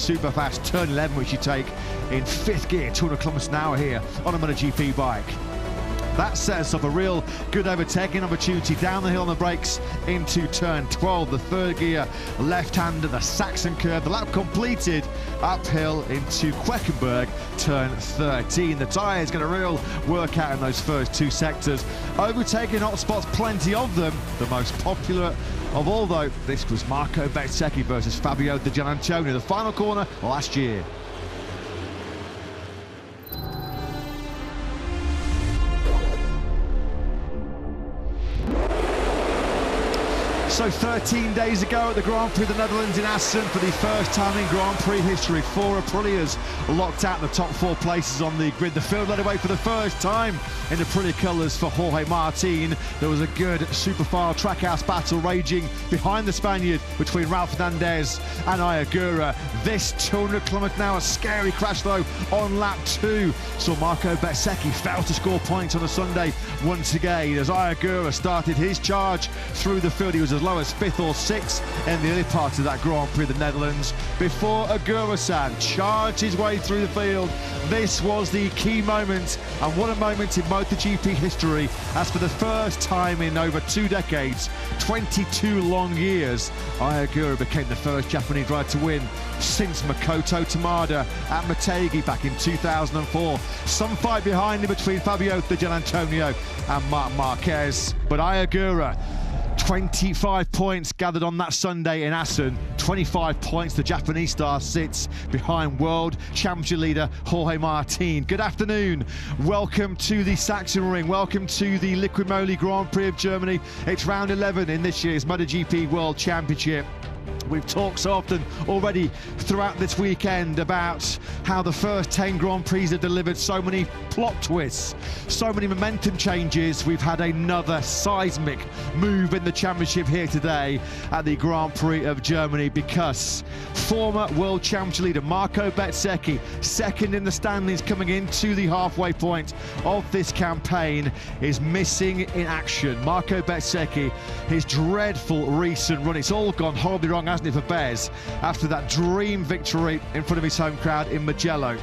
super fast turn 11, which you take in 5th gear, 200 kilometers an hour here on a MotoGP bike. That sets up a real good overtaking opportunity down the hill on the brakes into turn 12, the 3rd gear, left-hander, the Saxon curve, the lap completed uphill into Queckenberg, turn 13. The tyre is going to real work out in those first 2 sectors. Overtaking hot spots, plenty of them. The most popular of all, though, this was Marco Bezzecchi versus Fabio Di Giannantonio, the final corner last year. So 13 days ago at the Grand Prix of the Netherlands in Assen, for the first time in Grand Prix history, 4 Aprilias locked out in the top 4 places on the grid. The field led away for the first time in the Aprilia colours for Jorge Martin. There was a good Superfile Trackhouse battle raging behind the Spaniard between Ralph Fernandez and Ayagura. This 200 kilometres an hour scary crash though on lap 2 saw Marco Bezzecchi fail to score points on a Sunday once again as Ayagura started his charge through the field. He was as low as 5th or 6th in the early part of that Grand Prix of the Netherlands before Agura-san charged his way through the field. This was the key moment, and what a moment in MotoGP history, as for the first time in over 2 decades, 22 long years, Ayagura became the first Japanese rider to win since Makoto Tamada at Motegi back in 2004. Some fight behind him between Fabio Di Giannantonio and Marc Marquez, but Ayagura, 25 points gathered on that Sunday in Assen. 25 points, the Japanese star sits behind world championship leader Jorge Martin. Good afternoon, welcome to the Sachsenring, welcome to the Liqui Moly Grand Prix of Germany. It's round 11 in this year's MotoGP World Championship. We've talked so often already throughout this weekend about how the first 10 Grand Prix have delivered so many plot twists, so many momentum changes. We've had another seismic move in the championship here today at the Grand Prix of Germany, because former world championship leader Marco Bezzecchi, second in the standings coming into the halfway point of this campaign, is missing in action. Marco Bezzecchi, his dreadful recent run, it's all gone horribly wrong, hasn't it, for Bez, after that dream victory in front of his home crowd in Mugello.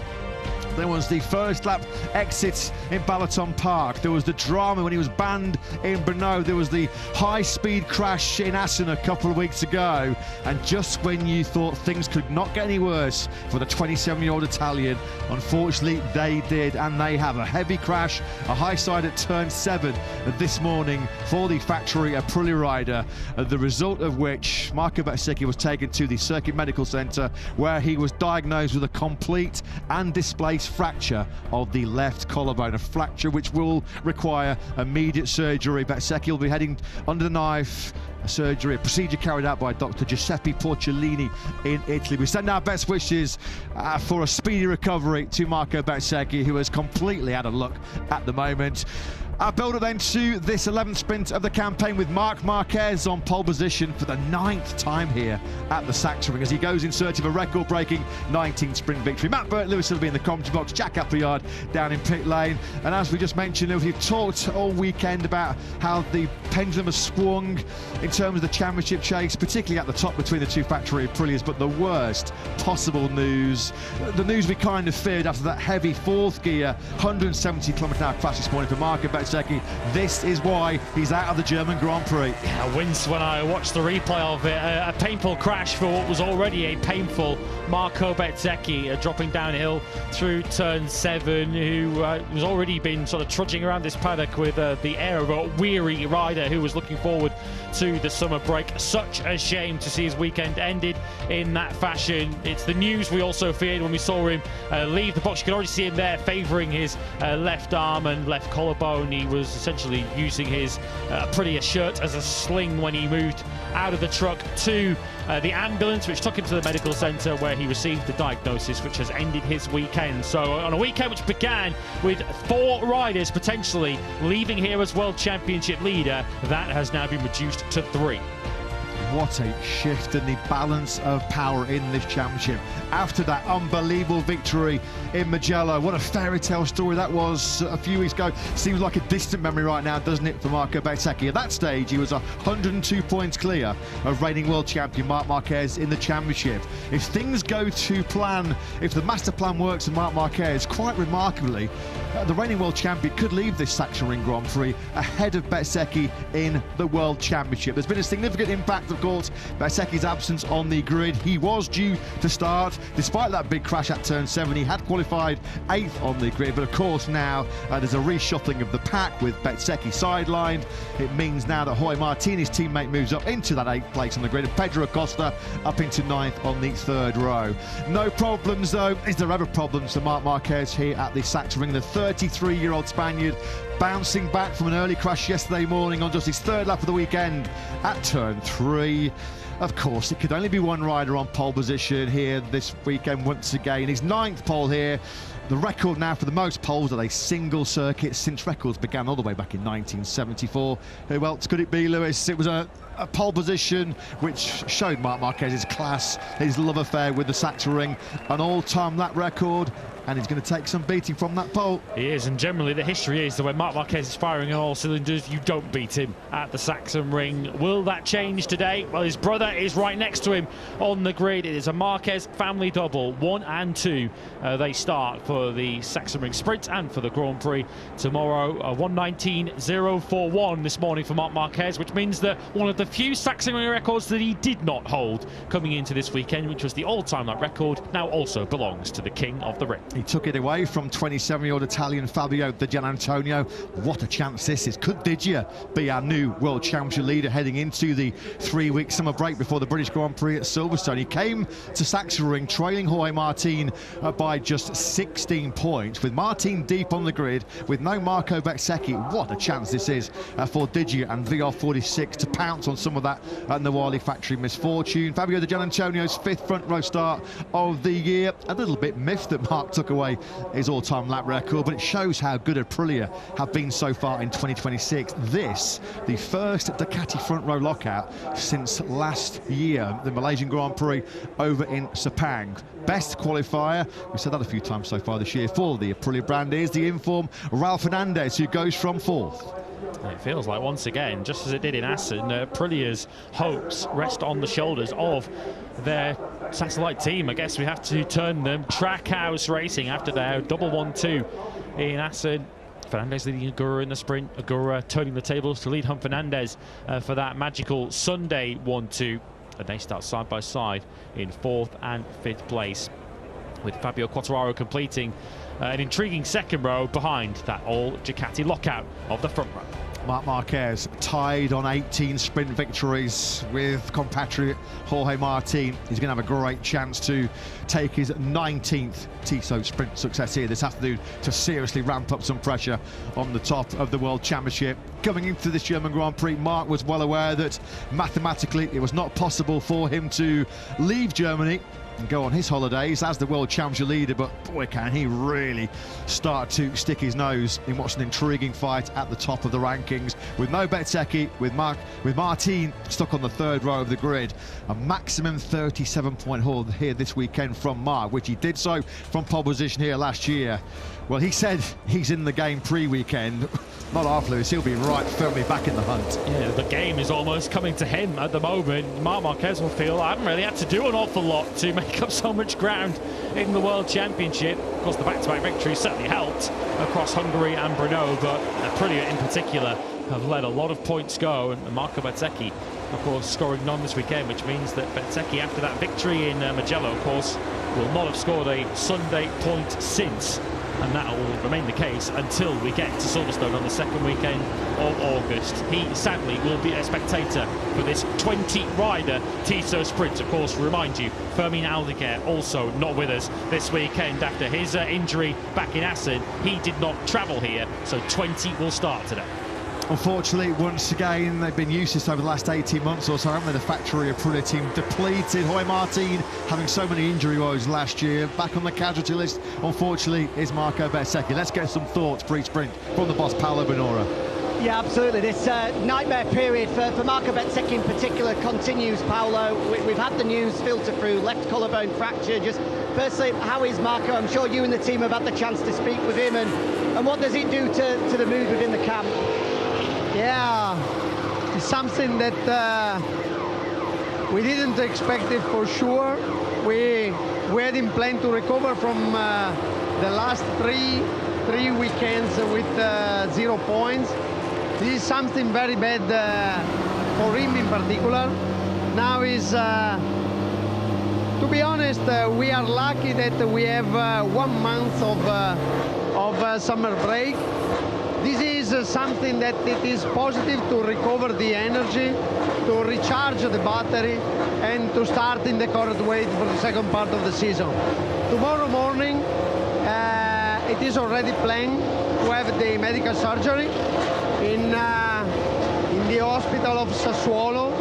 There was the first lap exit in Balaton Park. There was the drama when he was banned in Brno. There was the high-speed crash in Assen a couple of weeks ago. And just when you thought things could not get any worse for the 27-year-old Italian, unfortunately they did, and they have a heavy crash, a high side at turn 7 this morning for the factory Aprilia rider, the result of which Marco Bezzecchi was taken to the Circuit Medical Centre, where he was diagnosed with a complete and displaced fracture of the left collarbone, a fracture which will require immediate surgery. Bezzecchi will be heading under the knife, a surgery, a procedure carried out by Dr. Giuseppe Porcellini in Italy. We send our best wishes for a speedy recovery to Marco Bezzecchi, who is completely out of luck at the moment. Our build-up then to this 11th sprint of the campaign with Marc Marquez on pole position for the 9th time here at the Sachsenring as he goes in search of a record-breaking 19th sprint victory. Matt Burt-Lewis will be in the commentary box, Jack Appleyard down in pit lane. And as we just mentioned, we've talked all weekend about how the pendulum has swung in terms of the championship chase, particularly at the top between the 2 factory Aprilias, but the worst possible news, the news we kind of feared after that heavy 4th gear, 170 km/h crash this morning for Marco Bezzecchi. This is why he's out of the German Grand Prix. Yeah, I winced when I watched the replay of it. A painful crash for what was already a painful Marco Bezzecchi, dropping downhill through turn 7, who was already been sort of trudging around this paddock with the air of a weary rider who was looking forward to the summer break. Such a shame to see his weekend ended in that fashion. It's the news we also feared when we saw him leave the box. You could already see him there favouring his left arm and left collarbone. He was essentially using his Aprilia shirt as a sling when he moved out of the truck to the ambulance, which took him to the medical centre, where he received the diagnosis, which has ended his weekend. So on a weekend which began with 4 riders potentially leaving here as World Championship leader, that has now been reduced to 3. what a shift in the balance of power in this championship. After that unbelievable victory in Mugello, what a fairy tale story that was a few weeks ago. Seems like a distant memory right now, doesn't it, for Marco Bezzecchi? At that stage, he was 102 points clear of reigning world champion Marc Marquez in the championship. If things go to plan, if the master plan works for Marc Marquez, quite remarkably, the reigning world champion could leave this Sachsenring Grand Prix ahead of Bezzecchi in the World Championship. There's been a significant impact, of course, Bezzecchi's absence on the grid. He was due to start. Despite that big crash at turn 7, he had qualified 8th on the grid, but of course now there's a reshuffling of the pack with Bezzecchi sidelined. It means now that Jorge Martin's teammate moves up into that 8th place on the grid, and Pedro Acosta up into 9th on the 3rd row. No problems though. Is there ever problems for Marc Marquez here at the Sachsenring? The 33-year-old Spaniard bouncing back from an early crash yesterday morning on just his 3rd lap of the weekend at turn 3. Of course, it could only be one rider on pole position here this weekend once again. His 9th pole here. The record now for the most poles at a single circuit since records began all the way back in 1974. Who else could it be, Lewis? It was a pole position which showed Marc Marquez's class, his love affair with the Sachsenring, an all-time lap record, and he's going to take some beating from that pole. He is, and generally the history is that when Marc Marquez is firing on all cylinders, you don't beat him at the Sachsenring. Will that change today? Well, his brother is right next to him on the grid. It is a Marquez family double, 1 and 2. They start for the Sachsenring Sprint and for the Grand Prix tomorrow. 1:19.041 this morning for Marc Marquez, which means that one of the few Sachsenring records that he did not hold coming into this weekend, which was the all-time lap record, now also belongs to the king of the ring. He took it away from 27-year-old Italian Fabio Di Gianantonio. What a chance this is. Could Digia be our new world championship leader heading into the 3-week summer break before the British Grand Prix at Silverstone? He came to Sachsenring trailing Jorge Martin by just 16 points, with Martin deep on the grid, with no Marco Bezzecchi. What a chance this is for Digia and VR46 to pounce on some of that Nawali factory misfortune. Fabio Di Gianantonio's 5th front row start of the year. A little bit miffed that Marc took away his all-time lap record, but it shows how good Aprilia have been so far in 2026. This, the first Ducati front row lockout since last year, the Malaysian Grand Prix over in Sepang. Best qualifier, we said that a few times so far this year, for the Aprilia brand is the in-form Ralf Fernandez, who goes from 4th. It feels like once again, just as it did in Assen, Aprilia's hopes rest on the shoulders of their satellite team. I guess we have to turn them Trackhouse Racing after their double 1-2 in Assen. Fernandez leading Agura in the sprint. Agura turning the tables to lead Fernandez for that magical Sunday 1-2. And they start side by side in 4th and 5th place, with Fabio Quartararo completing an intriguing 2nd row behind that all Ducati lockout of the front row. Marc Marquez tied on 18 sprint victories with compatriot Jorge Martin. He's going to have a great chance to take his 19th Tissot sprint success here this afternoon to seriously ramp up some pressure on the top of the World Championship. Coming into this German Grand Prix, Marc was well aware that mathematically it was not possible for him to leave Germany and go on his holidays as the world championship leader, but boy, can he really start to stick his nose in what's an intriguing fight at the top of the rankings, with no Bezzecchi, with Martin stuck on the 3rd row of the grid. A maximum 37-point haul here this weekend from Marc, which he did so from pole position here last year. Well, he said he's in the game pre-weekend. Not after Lewis, he'll be right firmly back in the hunt. Yeah, the game is almost coming to him at the moment. Marc Marquez will feel, I haven't really had to do an awful lot to make up so much ground in the World Championship. Of course, the back-to-back victories certainly helped across Hungary and Brno, but Aprilia in particular have let a lot of points go, and Marco Bezzecchi, of course, scoring none this weekend, which means that Bezzecchi, after that victory in Mugello, of course, will not have scored a Sunday point since. And that will remain the case until we get to Silverstone on the 2nd weekend of August. He sadly will be a spectator for this 20-rider Tissot Sprint. Of course, remind you, Fermin Aldeguer also not with us this weekend after his injury back in Assen. He did not travel here, so 20 will start today. Unfortunately, once again, they've been useless over the last 18 months or so, haven't they? The factory Aprilia team depleted. Jorge Martin having so many injury woes last year. Back on the casualty list, unfortunately, is Marco Bezzecchi. Let's get some thoughts pre-sprint from the boss, Paulo Bonora. Yeah, absolutely. This nightmare period for Marco Bezzecchi in particular continues, Paolo. We've had the news filter through, left collarbone fracture. Just firstly, how is Marco? I'm sure you and the team have had the chance to speak with him, and what does it do to the mood within the camp? Yeah, it's something that we didn't expect it for sure. We hadn't planned to recover from the last three weekends with 0 points. This is something very bad for him in particular. Now is, to be honest, we are lucky that we have 1 month of summer break. This is something that it is positive to recover the energy, to recharge the battery, and to start in the correct way for the second part of the season. Tomorrow morning, it is already planned to have the medical surgery in the hospital of Sassuolo,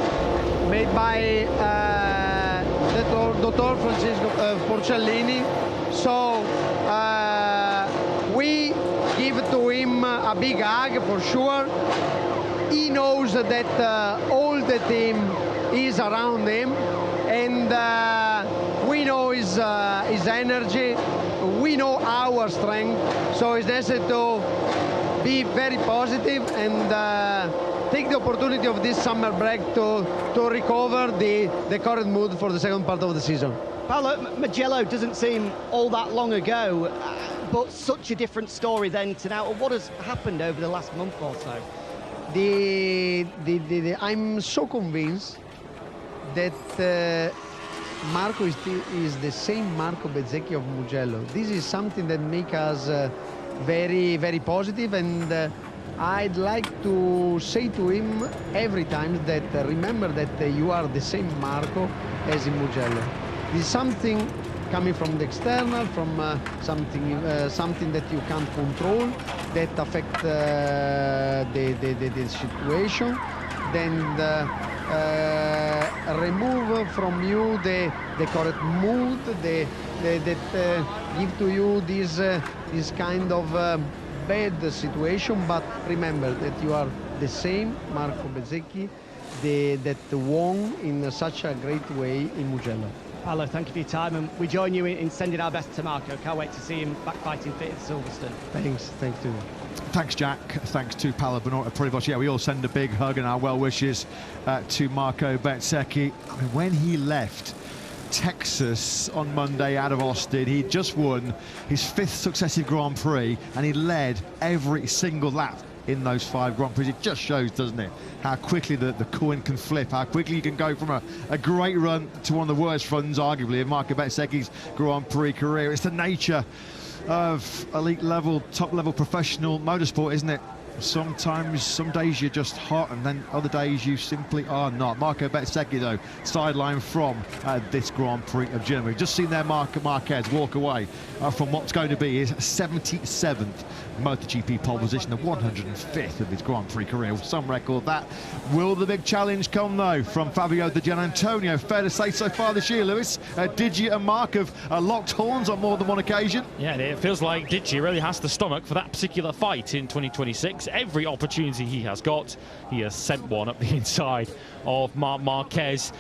made by Dr. Francesco Porcellini. So we give to him a big hug for sure. He knows that all the team is around him, and we know his energy, we know our strength, so it's necessary to be very positive and take the opportunity of this summer break to recover the current mood for the second part of the season. Paolo, Mugello doesn't seem all that long ago, but such a different story then to now. What has happened over the last month or so? I'm so convinced that Marco is the same Marco Bezzecchi of Mugello. This is something that makes us very, very positive, and I'd like to say to him every time that remember that you are the same Marco as in Mugello. This is something coming from the external, from something that you can't control, that affect the situation. Then remove from you the correct mood, that give to you this kind of bad situation. But remember that you are the same Marco Bezzecchi that won in such a great way in Mugello. Paolo, thank you for your time, and we join you in sending our best to Marco. Can't wait to see him back fighting fit at Silverstone. Thanks to you. Thanks, Jack. Thanks to Paulo Bonora. Pretty much, yeah, we all send a big hug and our well wishes to Marco Bezzecchi. I mean, when he left Texas on Monday out of Austin, he'd just won his 5th successive Grand Prix, and he led every single lap in those 5 Grand Prix. It just shows, doesn't it, how quickly the coin can flip, how quickly you can go from a great run to one of the worst runs, arguably, in Marco Bezzecchi's Grand Prix career. It's the nature of elite level, top level professional motorsport, isn't it? Sometimes, some days you're just hot, and then other days you simply are not. Marco Bezzecchi, though, sidelined from this Grand Prix of Germany. We've just seen there Marquez walk away from what's going to be his 77th MotoGP pole position, the 105th of his Grand Prix career. Some record that. Will the big challenge come, though, from Fabio Di Giannantonio? Fair to say so far this year, Lewis. Digi and Mark have locked horns on more than one occasion. Yeah, it feels like Digi really has the stomach for that particular fight in 2026. Every opportunity he has got, he has sent one up the inside of Marquez.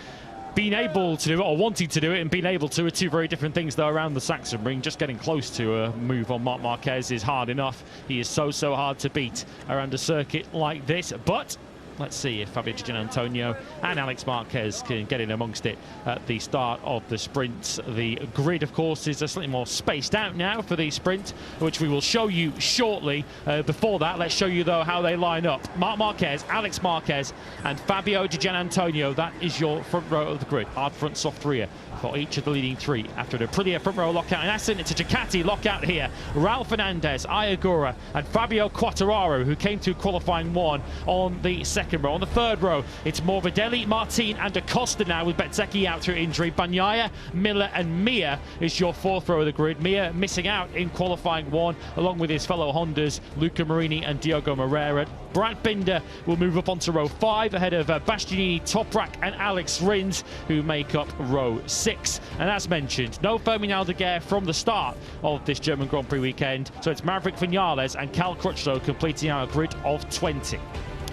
Being able to do it, or wanting to do it, and being able to, are two very different things, though, around the Sachsenring. Just getting close to a move on Marquez is hard enough. He is so hard to beat around a circuit like this. But let's see if Fabio Di Giannantonio and Alex Marquez can get in amongst it at the start of the sprint. The grid, of course, is slightly more spaced out now for the sprint, which we will show you shortly. Before that, let's show you, though, how they line up. Marc Marquez, Alex Marquez, and Fabio Di Giannantonio. That is your front row of the grid. Hard front, soft rear for each of the leading 3. After the Aprilia front row lockout in Assen, it's a Ducati lockout here. Raul Fernandez, Ayagura, and Fabio Quartararo, who came to qualifying 1 on the second row. On the third row, it's Morbidelli, Martin, and Acosta now, with Bezzecchi out through injury. Bagnaia, Miller, and Mir is your 4th row of the grid. Mir missing out in qualifying 1, along with his fellow Hondas, Luca Marini and Diogo Moreira. Brad Binder will move up onto row 5 ahead of Bastianini, Toprak, and Alex Rins, who make up row 6. 6. And as mentioned, no Fermin Aldeguer from the start of this German Grand Prix weekend. So it's Maverick Vinales and Cal Crutchlow completing our grid of 20.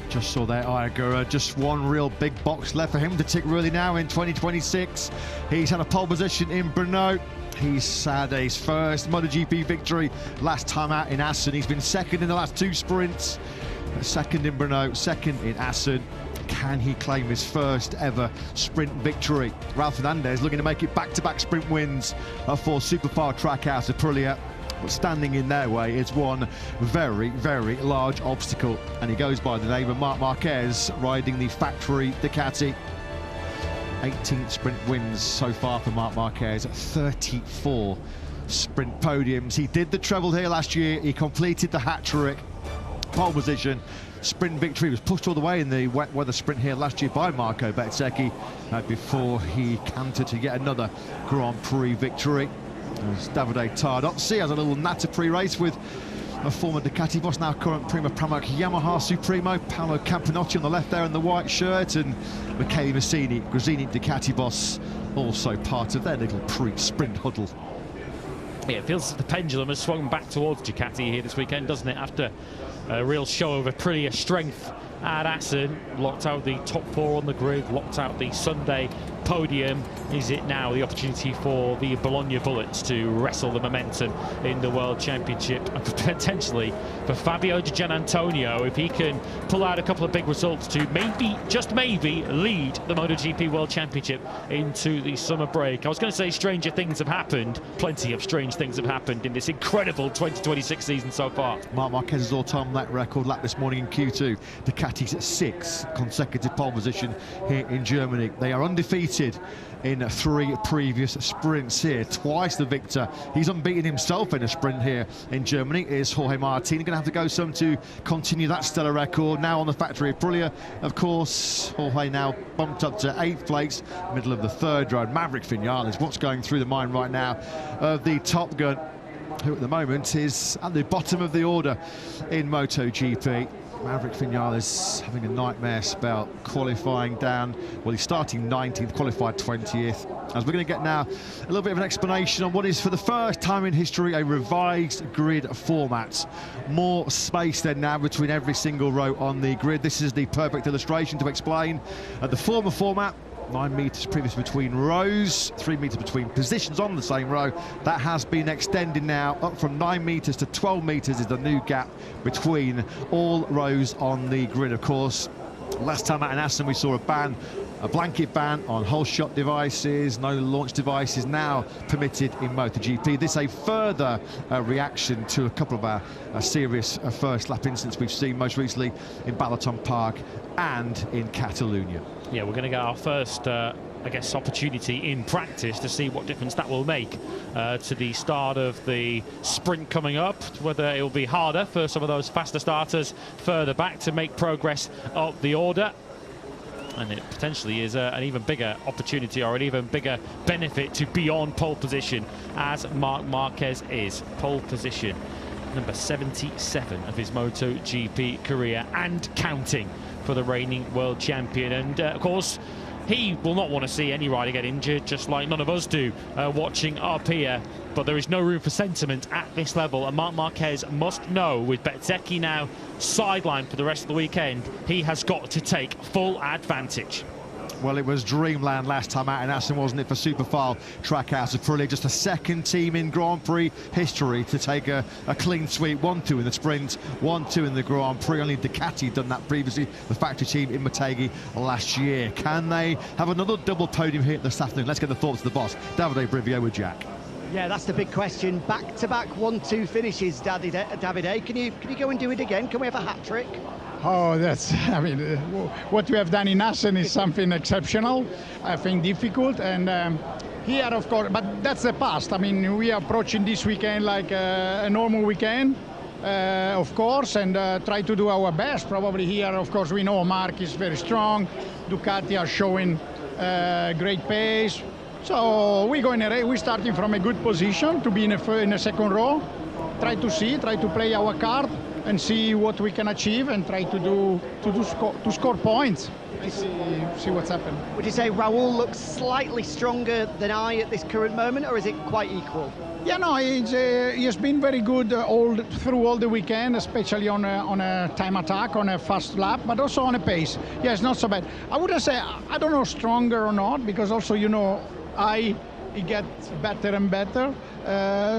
Just saw there, Aldeguer, just one real big box left for him to tick really now in 2026. He's had a pole position in Brno. He's had his first MotoGP victory last time out in Assen. He's been second in the last 2 sprints. Second in Brno, second in Assen. Can he claim his first ever sprint victory? Ralph Fernandez looking to make it back-to-back sprint wins for Superfar Trackhouse Aprilia. But standing in their way is one very, very large obstacle. And he goes by the name of Marc Marquez, riding the factory Ducati. 18 sprint wins so far for Marc Marquez, 34 sprint podiums. He did the treble here last year. He completed the hat-trick. Pole position, sprint victory, was pushed all the way in the wet weather sprint here last year by Marco Bezzecchi before he cantered to yet another Grand Prix victory. As Davide Tardozzi has a little natter pre-race with a former Ducati boss, now current Prima Pramac Yamaha Supremo, Paolo Campinotti on the left there in the white shirt, and Michele Masini, Gresini Ducati boss, also part of their little pre-sprint huddle. Yeah, it feels the pendulum has swung back towards Ducati here this weekend, doesn't it? After a real show of Aprilia strength at Assen, locked out the top 4 on the grid, locked out the Sunday podium. Is it now the opportunity for the Bologna Bullets to wrestle the momentum in the World Championship, and potentially for Fabio Di Giannantonio, if he can pull out a couple of big results, to maybe, just maybe, lead the MotoGP World Championship into the summer break? I was going to say stranger things have happened. Plenty of strange things have happened in this incredible 2026 season so far. Marc Marquez's all-time lap record lap this morning in Q2. Ducati's at 6th consecutive pole position here in Germany. They are undefeated in 3 previous sprints here. Twice the victor. He's unbeaten himself in a sprint here in Germany. Is Jorge Martin. Going to have to go some to continue that stellar record. Now on the factory Aprilia, of course, Jorge now bumped up to 8th place, middle of the 3rd row. Maverick Vinales, what's going through the mind right now of the Top Gun, who at the moment is at the bottom of the order in MotoGP. Maverick Vinales having a nightmare spell, qualifying down, well, he's starting 19th, qualified 20th. As we're going to get now a little bit of an explanation on what is, for the first time in history, a revised grid format. More space then now between every single row on the grid. This is the perfect illustration to explain the former format. 9 metres previously between rows, 3 metres between positions on the same row. That has been extended now up from 9 metres to 12 metres is the new gap between all rows on the grid. Of course, last time out in Assen we saw a blanket ban on whole shot devices, no launch devices now permitted in MotoGP. This is a further reaction to a couple of our serious first lap incidents we've seen most recently in Balaton Park and in Catalonia. Yeah, we're going to get our first, I guess, opportunity in practice to see what difference that will make to the start of the sprint coming up, whether it will be harder for some of those faster starters further back to make progress up the order. And it potentially is an even bigger opportunity or an even bigger benefit to be on pole position, as Marc Marquez is. Pole position number 77 of his MotoGP career and counting for the reigning world champion. And of course, he will not want to see any rider get injured, just like none of us do watching up here. But there is no room for sentiment at this level, and Marc Marquez must know, with Bezzecchi now sidelined for the rest of the weekend, he has got to take full advantage. Well, it was dreamland last time out in Assen, wasn't it, for Superfar Trackhouse Aprilia? Just a second team in Grand Prix history to take a clean sweep. 1-2 in the sprint, 1-2 in the Grand Prix. Only Ducati done that previously, the factory team in Motegi last year. Can they have another double podium here this afternoon? Let's get the thoughts of the boss, Davide Brivio, with Jack. Yeah, that's the big question. Back-to-back 1-2 finishes, Davide. Can you go and do it again? Can we have a hat-trick? Oh, that's, I mean, what we have done in Assen is something exceptional, I think difficult, and here, of course, but that's the past. I mean, we are approaching this weekend like a normal weekend, of course, and try to do our best. Probably here, of course, we know Marc is very strong, Ducati are showing great pace, so we're starting from a good position to be in a second row, try to play our card, and see what we can achieve and try to score points. I see what's happened. Would you say Raul looks slightly stronger than I at this current moment, or is it quite equal? Yeah, no, he has been very good through all the weekend, especially on a time attack, on a fast lap, but also on a pace. Yeah, it's not so bad. I wouldn't say, I don't know, stronger or not, because also, you know, he gets better and better.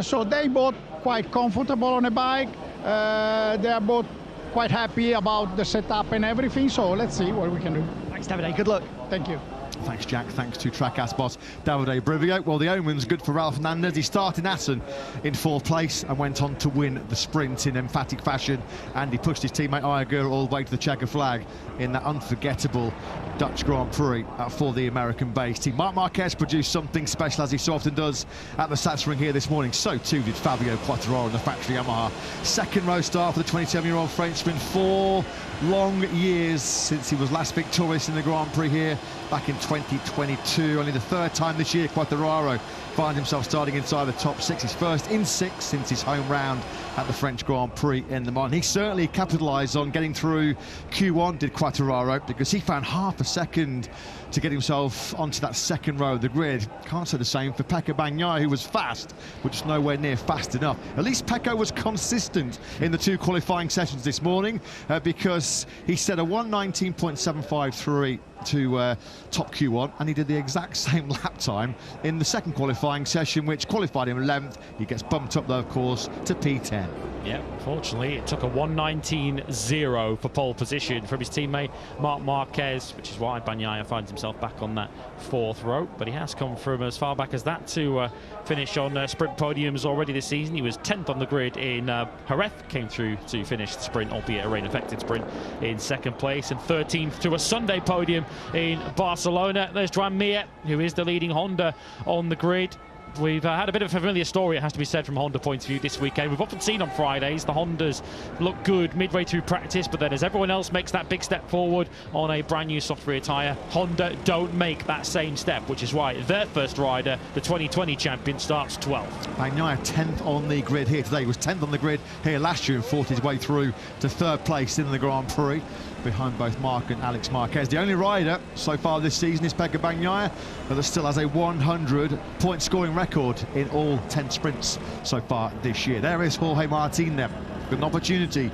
So they both quite comfortable on a bike. They are both quite happy about the setup and everything. So let's see what we can do. Thanks, Davide. Good luck. Thank you. Thanks, Jack. Thanks to Trackhouse boss Davide Brivio. Well, the omen's good for Ralph Hernandez. He started in Assen in 4th place and went on to win the sprint in emphatic fashion, and he pushed his teammate Ayagur all the way to the checker flag in that unforgettable Dutch Grand Prix for the American-based team. Marc Marquez produced something special, as he so often does at the Sachsenring here this morning. So too did Fabio Quartararo in the factory Yamaha. Second row start for the 27-year-old Frenchman. 4 long years since he was last victorious in the Grand Prix here back in 2022. Only the 3rd time this year Quartararo finds himself starting inside the top 6. His first in 6 since his home round at the French Grand Prix in Le Mans. He certainly capitalised on getting through Q1, did Quartararo, because he found half a second to get himself onto that second row of the grid. Can't say the same for Pecco Bagnaia, who was fast, but just nowhere near fast enough. At least Pecco was consistent in the 2 qualifying sessions this morning, because he set a 1:19.753 to top Q1, and he did the exact same lap time in the 2nd qualifying session, which qualified him 11th. He gets bumped up though, of course, to P10. Yeah, fortunately it took a 1:19.0 for pole position from his teammate Marc Marquez, which is why Bagnaia finds himself back on that 4th row. But he has come from as far back as that to finish on sprint podiums already this season. He was 10th on the grid in Jerez, came through to finish the sprint, albeit a rain-affected sprint, in 2nd place, and 13th to a Sunday podium in Barcelona. There's Joan Mir, who is the leading Honda on the grid. We've had a bit of a familiar story, it has to be said, from a Honda point of view this weekend. We've often seen on Fridays the Hondas look good midway through practice, but then as everyone else makes that big step forward on a brand new soft rear tyre, Honda don't make that same step, which is why their first rider, the 2020 champion, starts 12th. Bagnaia 10th on the grid here today. He was 10th on the grid here last year and fought his way through to 3rd place in the Grand Prix, behind both Marc and Alex Marquez. The only rider so far this season is Pecco Bagnaia, that still has a 100-point scoring record in all 10 sprints so far this year. There is Jorge Martin there. An opportunity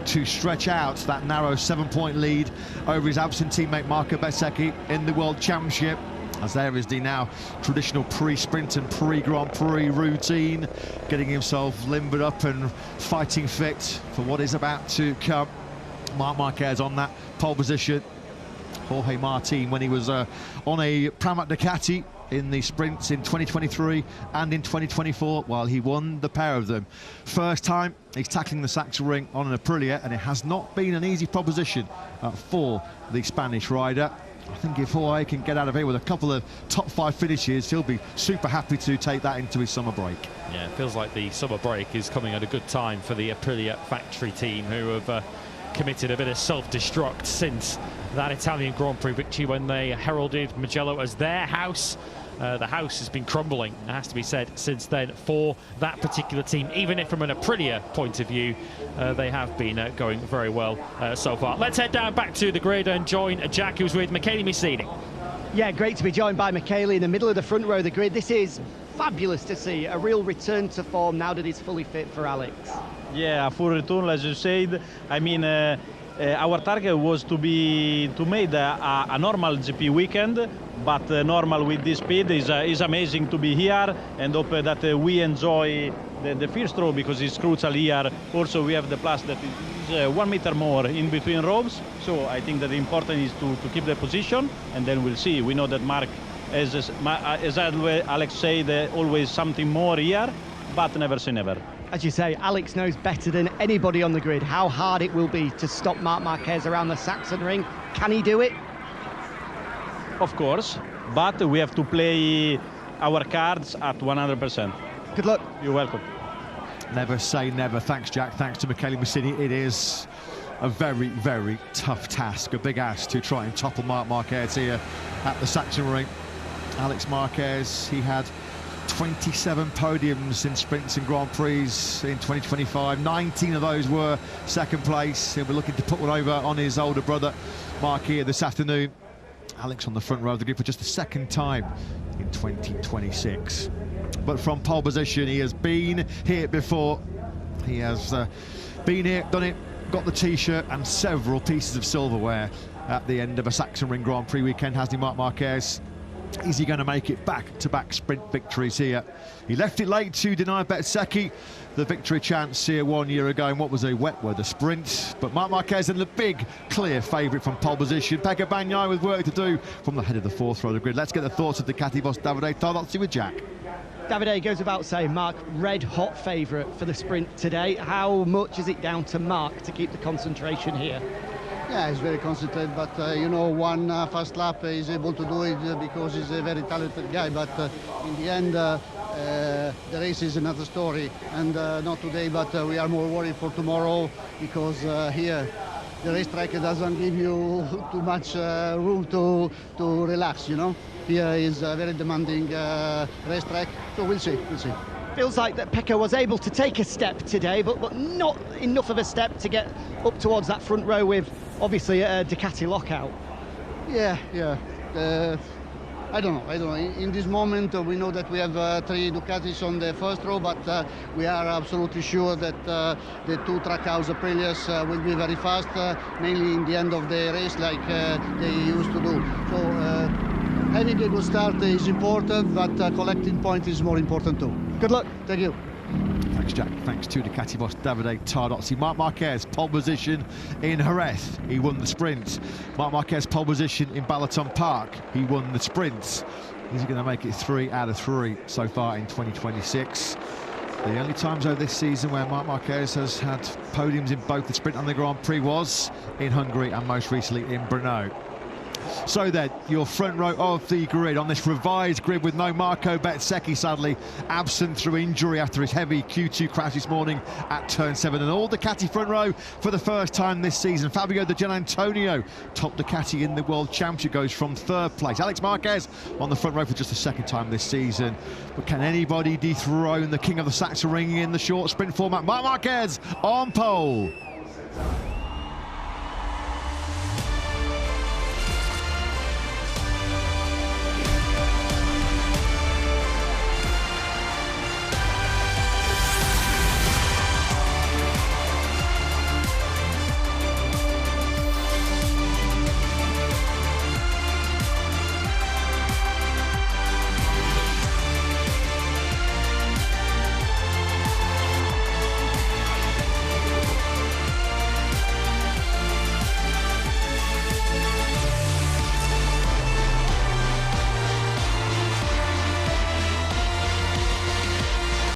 to stretch out that narrow 7-point lead over his absent teammate Marco Bezzecchi in the World Championship, as there is the now traditional pre-sprint and pre-Grand Prix routine, getting himself limbered up and fighting fit for what is about to come. Marc Marquez on that pole position. Jorge Martin, when he was on a Pramac Ducati in the sprints in 2023 and in 2024, well, he won the pair of them. First time he's tackling the Sachsenring on an Aprilia, and it has not been an easy proposition for the Spanish rider. I think if Jorge can get out of here with a couple of top 5 finishes, he'll be super happy to take that into his summer break. Yeah, it feels like the summer break is coming at a good time for the Aprilia factory team, who have committed a bit of self-destruct since that Italian Grand Prix victory when they heralded Mugello as their house. The house has been crumbling, it has to be said, since then for that particular team. Even if from an Aprilia point of view, they have been going very well so far. Let's head down back to the grid and join Jack, who's with Michele Malsini. Yeah, great to be joined by Michele in the middle of the front row of the grid. This is fabulous to see, a real return to form now that he's fully fit for Alex. Yeah, a full return, as you said. I mean, our target was to make a normal GP weekend, but normal with this speed is amazing to be here, and hope that we enjoy the first row, because it's crucial here. Also, we have the plus that is 1 meter more in between rows, so I think that the important is to keep the position, and then we'll see. We know that Marc, as Alex said, always something more here, but never say never. As you say, Alex knows better than anybody on the grid how hard it will be to stop Marc Marquez around the Sachsenring. Can he do it? Of course, but we have to play our cards at 100%. Good luck. You're welcome. Never say never. Thanks, Jack. Thanks to Michele Malsini. It is a very, very tough task, a big ask to try and topple Marc Marquez here at the Sachsenring. Alex Marquez, he had 27 podiums in sprints and Grand Prix in 2025. 19 of those were second place. He'll be looking to put one over on his older brother, Marquez, this afternoon. Alex on the front row of the grid for just the second time in 2026. But from pole position, he has been here before. He has been here, done it, got the T-shirt and several pieces of silverware at the end of a Sachsenring Grand Prix weekend, hasn't he, Marc Marquez? Is he going to make it back-to-back sprint victories here? He left it late to deny Bezzecchi the victory chance here 1 year ago in what was a wet weather sprint. But Marc Marquez and the big, clear favourite from pole position. Pecco Bagnaia with work to do from the head of the fourth row of the grid. Let's get the thoughts of Ducati boss Davide Tardozzi with Jack. Davide, goes without saying, Mark, red-hot favourite for the sprint today. How much is it down to Mark to keep the concentration here? Yeah, he's very concentrated, but you know, one fast lap is able to do it because he's a very talented guy. But in the end, the race is another story, and not today. But we are more worried for tomorrow because here the racetrack doesn't give you too much room to relax. You know, here is a very demanding racetrack, so we'll see. Feels like that Pecco was able to take a step today, but not enough of a step to get up towards that front row with obviously a Ducati lockout. Yeah. I don't know. In this moment, we know that we have 3 Ducatis on the first row, but we are absolutely sure that the 2 Trackhouse Aprilias will be very fast, mainly in the end of the race, like they used to do. So having a good start is important, but collecting points is more important too. Good luck. Thank you. Thanks, Jack. Thanks to Ducati boss Davide Tardozzi. Marc Marquez, pole position in Jerez. He won the sprint. Marc Marquez, pole position in Balaton Park. He won the sprint. Is he going to make it 3 out of 3 so far in 2026? The only times though this season where Marc Marquez has had podiums in both the sprint and the Grand Prix was in Hungary and most recently in Brno. So then, your front row of the grid on this revised grid with no Marco Bezzecchi, sadly absent through injury after his heavy Q2 crash this morning at turn 7. And all Ducati front row for the first time this season. Fabio Di Gianantonio, top Ducati in the World Championship, goes from 3rd place. Alex Marquez on the front row for just the 2nd time this season. But can anybody dethrone the king of the Sachsenring in the short sprint format? Marc Marquez on pole.